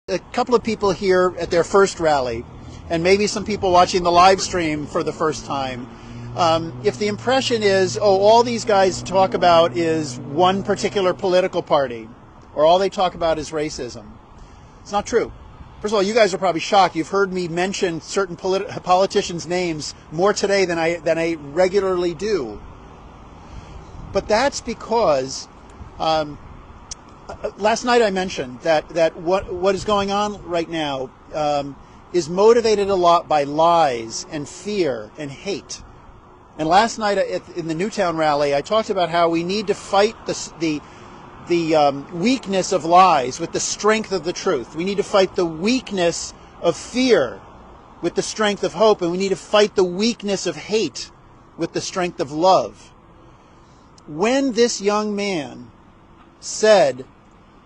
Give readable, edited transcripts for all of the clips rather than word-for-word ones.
a couple of people here at their first rally, and maybe some people watching the live stream for the first time, if the impression is, oh, all these guys talk about is one particular political party, or all they talk about is racism, it's not true. First of all, you guys are probably shocked. You've heard me mention certain politicians' names more today than I regularly do. But that's because last night I mentioned that what is going on right now is motivated a lot by lies and fear and hate. And last night in the Newtown rally, I talked about how we need to fight the weakness of lies with the strength of the truth. We need to fight the weakness of fear with the strength of hope, and we need to fight the weakness of hate with the strength of love. When this young man said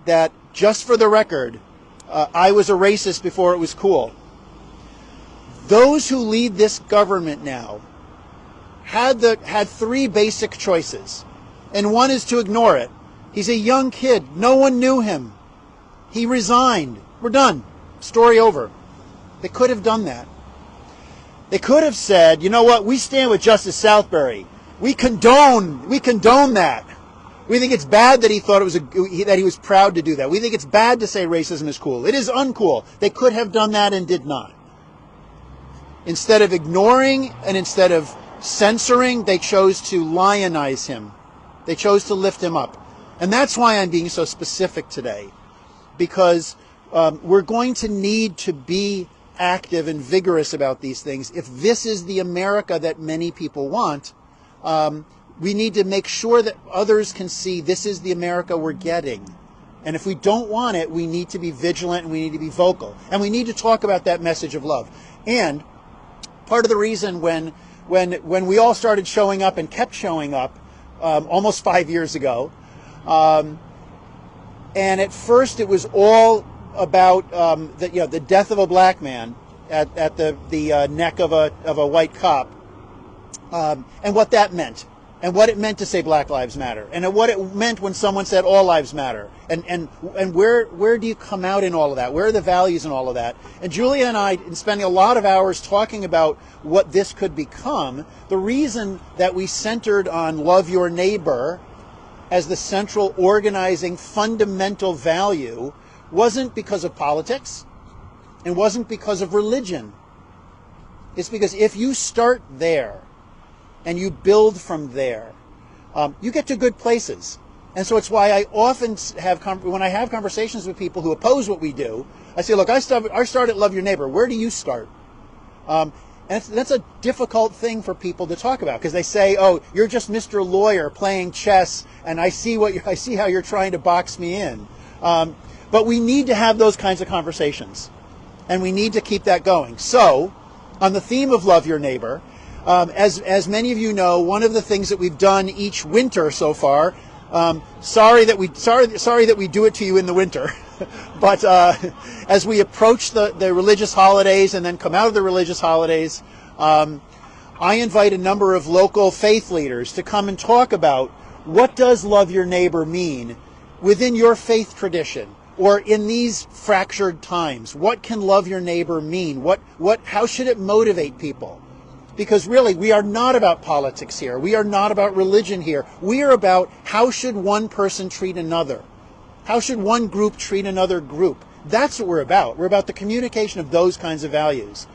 that, just for the record, I was a racist before it was cool, those who lead this government now had three basic choices, and one is to ignore it. He's a young kid. No one knew him. He resigned. We're done. Story over. They could have done that. They could have said, you know what, we stand with Justice Southbury. We condone that. We think it's bad that he thought that he was proud to do that. We think it's bad to say racism is cool. It is uncool. They could have done that and did not. Instead of ignoring and instead of censoring, they chose to lionize him. They chose to lift him up. And that's why I'm being so specific today, because we're going to need to be active and vigorous about these things. If this is the America that many people want, we need to make sure that others can see this is the America we're getting. And if we don't want it, we need to be vigilant and we need to be vocal. And we need to talk about that message of love. And part of the reason when we all started showing up and kept showing up almost 5 years ago, and at first it was all about the death of a black man at the neck of a white cop, and what that meant, and what it meant to say Black Lives Matter, and what it meant when someone said all lives matter, and where do you come out in all of that? Where are the values in all of that? And Julia and I, in spending a lot of hours talking about what this could become, the reason that we centered on love your neighbor as the central organizing fundamental value wasn't because of politics, and wasn't because of religion. It's because if you start there and you build from there, you get to good places. And so it's why I often when I have conversations with people who oppose what we do, I say, look, I started Love Your Neighbor. Where do you start? And that's a difficult thing for people to talk about, because they say, oh, you're just Mr. Lawyer playing chess, and I see how you're trying to box me in. But we need to have those kinds of conversations, and we need to keep that going. So, on the theme of Love Your Neighbor, as many of you know, one of the things that we've done each winter so far, sorry that we do it to you in the winter, but as we approach the religious holidays and then come out of the religious holidays, I invite a number of local faith leaders to come and talk about what does love your neighbor mean within your faith tradition, or in these fractured times. What can love your neighbor mean? How should it motivate people? Because really, we are not about politics here. We are not about religion here. We are about how should one person treat another? How should one group treat another group? That's what we're about. We're about the communication of those kinds of values.